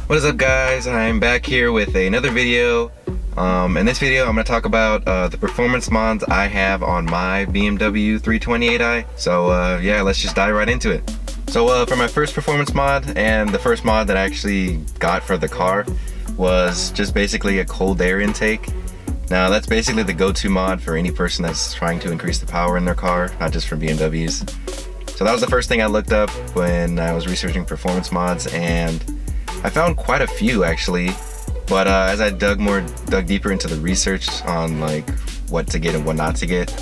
What is up, guys? I'm back here with another video. In this video I'm going to talk about the performance mods I have on my BMW 328i. So yeah, let's just dive right into it. So for my first performance mod, and the first mod that I actually got for the car, was just basically a cold air intake. Now that's basically the go-to mod for any person that's trying to increase the power in their car, not just for BMWs. So that was the first thing I looked up when I was researching performance mods, and I found quite a few actually, but as I dug deeper into the research on like what to get and what not to get,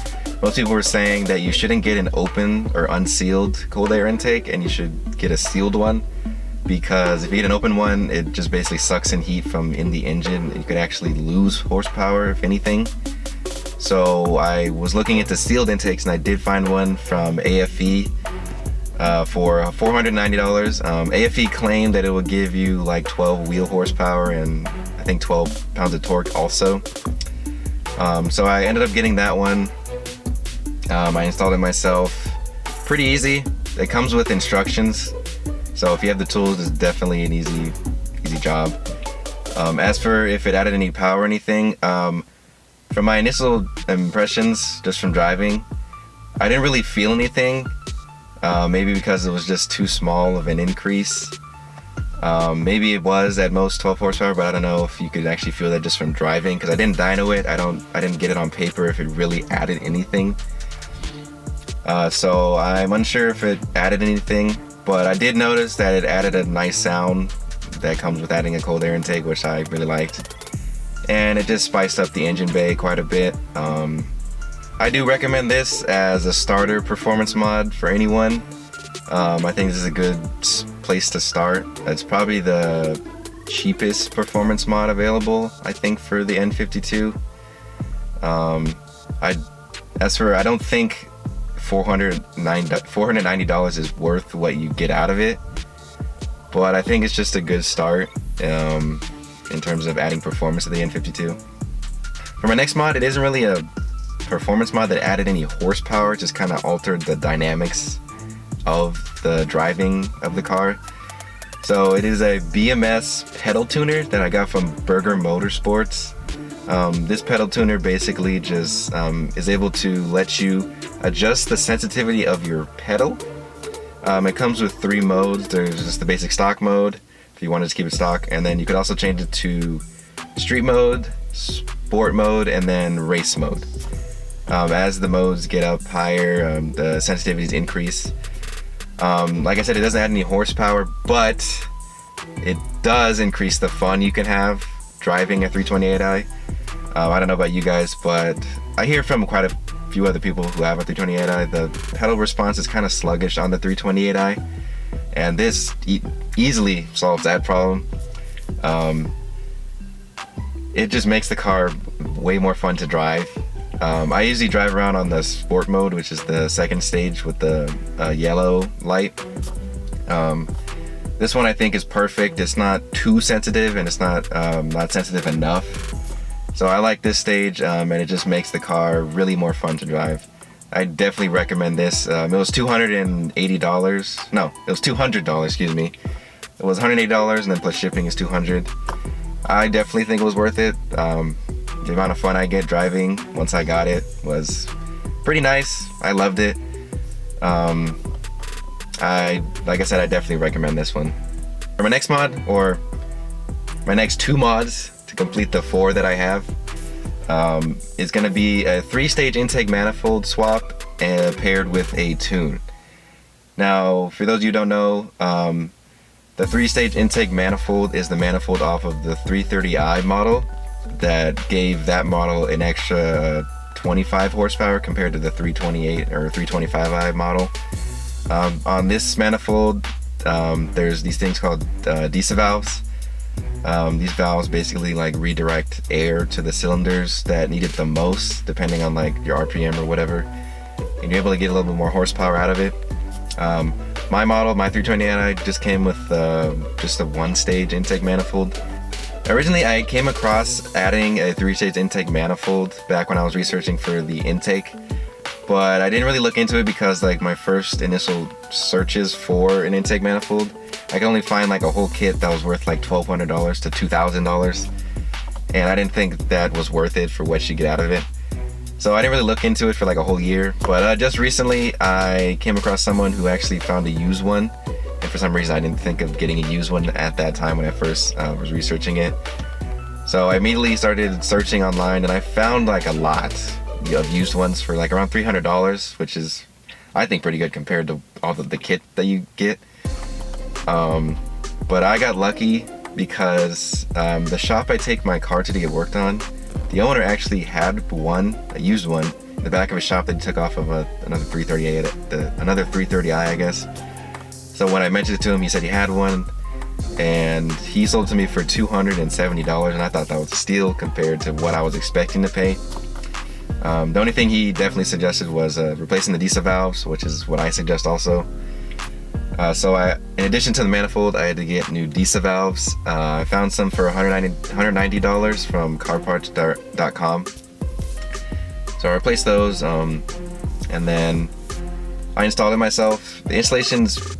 most people were saying that you shouldn't get an open or unsealed cold air intake, and you should get a sealed one, because if you get an open one, it just basically sucks in heat from in the engine. You could actually lose horsepower, if anything. So I was looking into sealed intakes, and I did find one from AFE for $490. AFE claimed that it would give you like 12 wheel horsepower and I think 12 pounds of torque also. So I ended up getting that one. I installed it myself. Pretty easy. It comes with instructions, so if you have the tools, it's definitely an easy job. As for if it added any power or anything, from my initial impressions just from driving, I didn't really feel anything. Maybe because it was just too small of an increase. Maybe it was at most 12 horsepower, but I don't know if you could actually feel that just from driving, because I didn't dyno it. I didn't get it on paper if it really added anything. So I'm unsure if it added anything, but I did notice that it added a nice sound that comes with adding a cold air intake, which I really liked. And it just spiced up the engine bay quite a bit. I do recommend this as a starter performance mod for anyone. I think this is a good place to start. It's probably the cheapest performance mod available, I think, for the N52. I don't think $490 is worth what you get out of it, but I think it's just a good start in terms of adding performance to the N52. For my next mod, it isn't really a performance mod that added any horsepower, just kind of altered the dynamics of the driving of the car. So it is a BMS Pedal Tuner that I got from Burger Motorsports. This pedal tuner basically just is able to let you adjust the sensitivity of your pedal. It comes with 3 modes. There's just the basic stock mode, if you want to just keep it stock, and then you could also change it to street mode, sport mode, and then race mode. As the modes get up higher, the sensitivities increase. Like I said, it doesn't add any horsepower, but it does increase the fun you can have driving a 328i. I don't know about you guys, but I hear from quite a few other people who have a 328i, the pedal response is kind of sluggish on the 328i, and this easily solves that problem. It just makes the car way more fun to drive. I usually drive around on the sport mode, which is the second stage with the yellow light. This one I think is perfect. It's not too sensitive, and it's not sensitive enough. So I like this stage, and it just makes the car really more fun to drive. I definitely recommend this. It was $280. No, it was $200, excuse me. It was $180, and then plus shipping is $200. I definitely think it was worth it. The amount of fun I get driving once I got it was pretty nice. I loved it. Like I said, I definitely recommend this one. For my next mod, or my next 2 mods to complete the 4 that I have, is going to be a 3-stage intake manifold swap paired with a tune. Now, for those of you who don't know, the 3-stage intake manifold is the manifold off of the 330i model that gave that model an extra 25 horsepower compared to the 328 or 325i model. On this manifold, there's these things called DISA valves. These valves basically like redirect air to the cylinders that need it the most, depending on like your RPM or whatever, and you're able to get a little bit more horsepower out of it. My model, my 328i, just came with just a 1-stage intake manifold. Originally, I came across adding a 3-stage intake manifold back when I was researching for the intake, but I didn't really look into it because like my first initial searches for an intake manifold, I could only find like a whole kit that was worth like $1,200 to $2,000, and I didn't think that was worth it for what you get out of it. So I didn't really look into it for like a whole year, but just recently I came across someone who actually found a used one, and for some reason I didn't think of getting a used one at that time when I first was researching it. So I immediately started searching online, and I found like a lot of used ones for like around $300, which is I think pretty good compared to all the kit that you get. But I got lucky because the shop I take my car to get worked on, the owner actually had a used one, in the back of a shop that he took off of another 330i, I guess. So when I mentioned it to him, he said he had one, and he sold it to me for $270, and I thought that was a steal compared to what I was expecting to pay. The only thing he definitely suggested was replacing the diesel valves, which is what I suggest also. So in addition to the manifold, I had to get new diesel valves. I found some for $190 from carparts.com. So I replaced those, and then I installed it myself. The installation's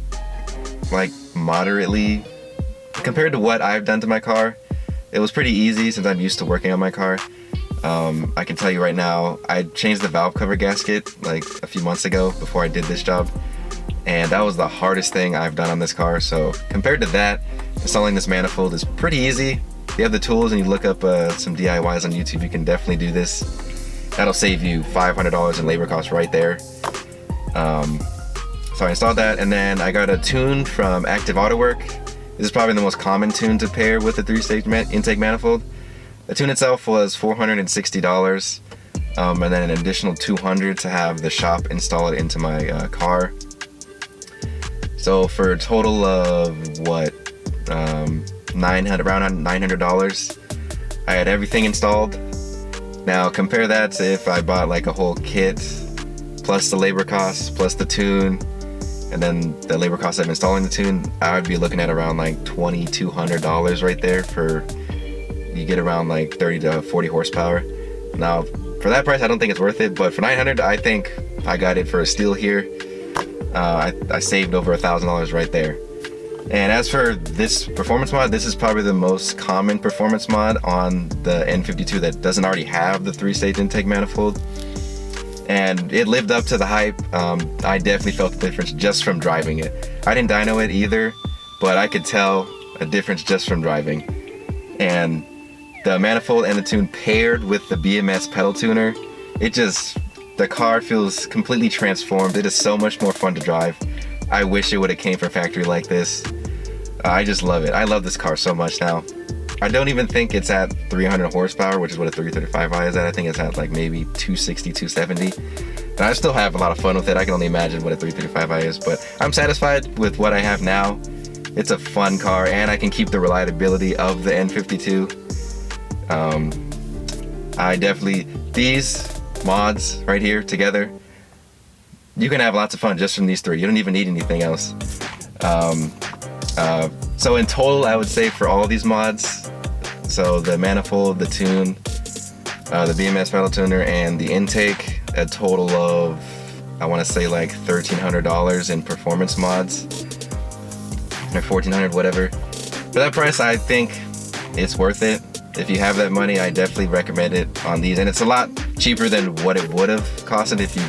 like moderately, compared to what I've done to my car, it was pretty easy since I'm used to working on my car. I can tell you right now, I changed the valve cover gasket like a few months ago before I did this job, and that was the hardest thing I've done on this car. So compared to that, installing this manifold is pretty easy. If you have the tools and you look up some DIYs on YouTube, you can definitely do this. That'll save you $500 in labor costs right there. So I installed that, and then I got a tune from Active Auto Work. This is probably the most common tune to pair with the 3-stage intake manifold. The tune itself was $460, and then an additional $200 to have the shop install it into my car. So for a total of what, around $900, I had everything installed. Now compare that to if I bought like a whole kit, plus the labor costs, plus the tune, and then the labor cost of installing the tune, I would be looking at around like $2,200 right there. You get around like 30 to 40 horsepower. Now for that price, I don't think it's worth it, but for $900, I think I got it for a steal here. I saved over $1,000 right there. And as for this performance mod, this is probably the most common performance mod on the N52 that doesn't already have the 3-stage intake manifold. And it lived up to the hype. I definitely felt the difference just from driving it. I didn't dyno it either, but I could tell a difference just from driving. And the manifold and the tune paired with the Bms Pedal Tuner, the car feels completely transformed. It is so much more fun to drive. I wish it would have came from factory like this. I just love it. I love this car so much now. I don't even think it's at 300 horsepower, which is what a 335i is at. I think it's at like maybe 260, 270. And I still have a lot of fun with it. I can only imagine what a 335i is, but I'm satisfied with what I have now. It's a fun car, and I can keep the reliability of the N52. These mods right here together, you can have lots of fun just from these three. You don't even need anything else. So in total, I would say for all these mods, so the manifold, the tune, the Bms Pedal Tuner, and the intake, a total of, I want to say like $1,300 in performance mods, or $1,400, whatever. For that price, I think it's worth it. If you have that money, I definitely recommend it on these, and it's a lot cheaper than what it would have costed if you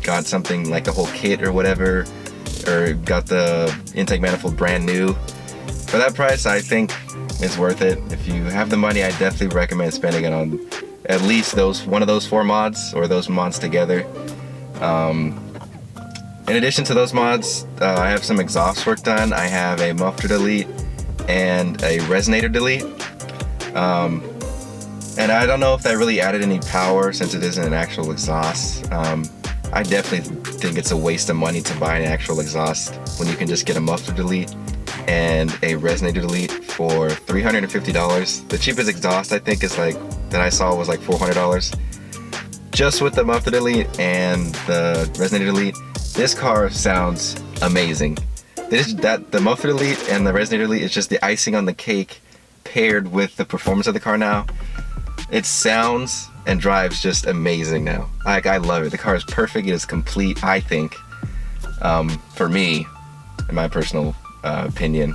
got something like a whole kit or whatever, or got the intake manifold brand new. For that price, I think it's worth it. If you have the money, I definitely recommend spending it on at least one of those 4 mods, or those mods together. In addition to those mods, I have some exhaust work done. I have a Muffler Delete and a Resonator Delete. And I don't know if that really added any power since it isn't an actual exhaust. I definitely think it's a waste of money to buy an actual exhaust when you can just get a Muffler Delete and a Resonator Delete for $350. The cheapest exhaust I think is that I saw was like $400. Just with the Muffler Delete and the Resonator Delete, this car sounds amazing. The Muffler Delete and the Resonator Delete is just the icing on the cake paired with the performance of the car now. it sounds and drives just amazing now. Like, I love it. The car is perfect. It is complete, I think, for me, in my personal opinion.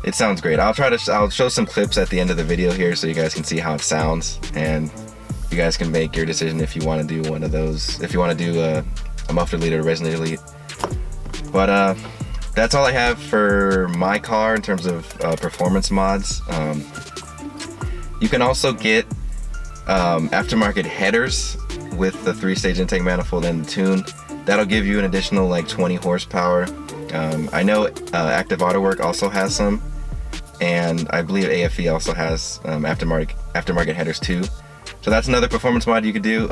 It sounds great. I'll show some clips at the end of the video here so you guys can see how it sounds, and you guys can make your decision if you want to do one of those, if you want to do a Muffler Delete or a Resin Delete. But that's all I have for my car in terms of performance mods. You can also get aftermarket headers with the 3-stage intake manifold and the tune. That'll give you an additional like 20 horsepower. I know Active Auto Work also has some, and I believe AFE also has aftermarket headers too. So that's another performance mod you could do.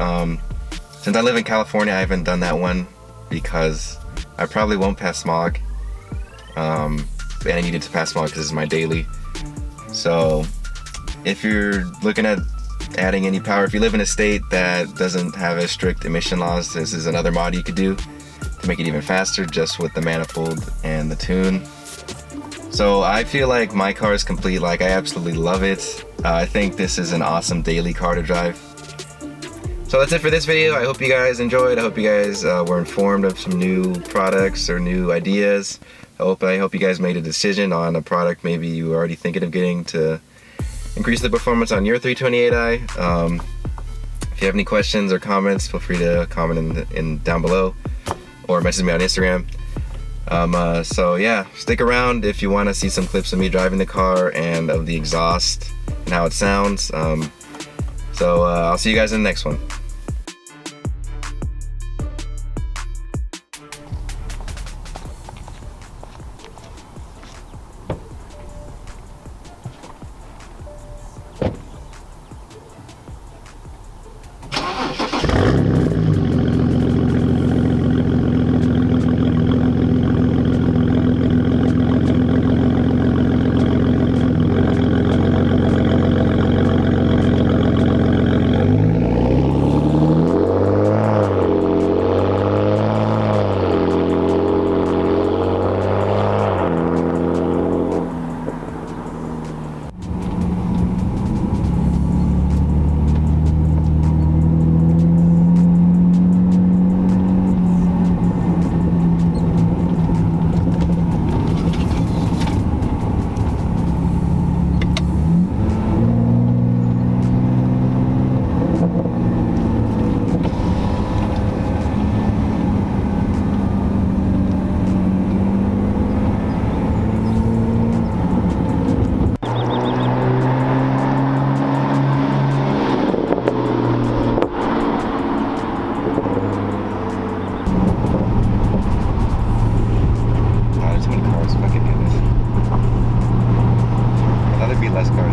Since I live in California, I haven't done that one because I probably won't pass smog. And I needed to pass smog because this is my daily. So if you're looking at adding any power, if you live in a state that doesn't have as strict emission laws, this is another mod you could do to make it even faster, just with the manifold and the tune. So I feel like my car is complete. Like, I absolutely love it. I think this is an awesome daily car to drive. So that's it for this video. I hope you guys enjoyed. I hope you guys were informed of some new products or new ideas. I hope you guys made a decision on a product maybe you were already thinking of getting to increase the performance on your 328i. If you have any questions or comments, feel free to comment in down below or message me on Instagram. So yeah, stick around if you want to see some clips of me driving the car and of the exhaust and how it sounds. So I'll see you guys in the next one. Less cars.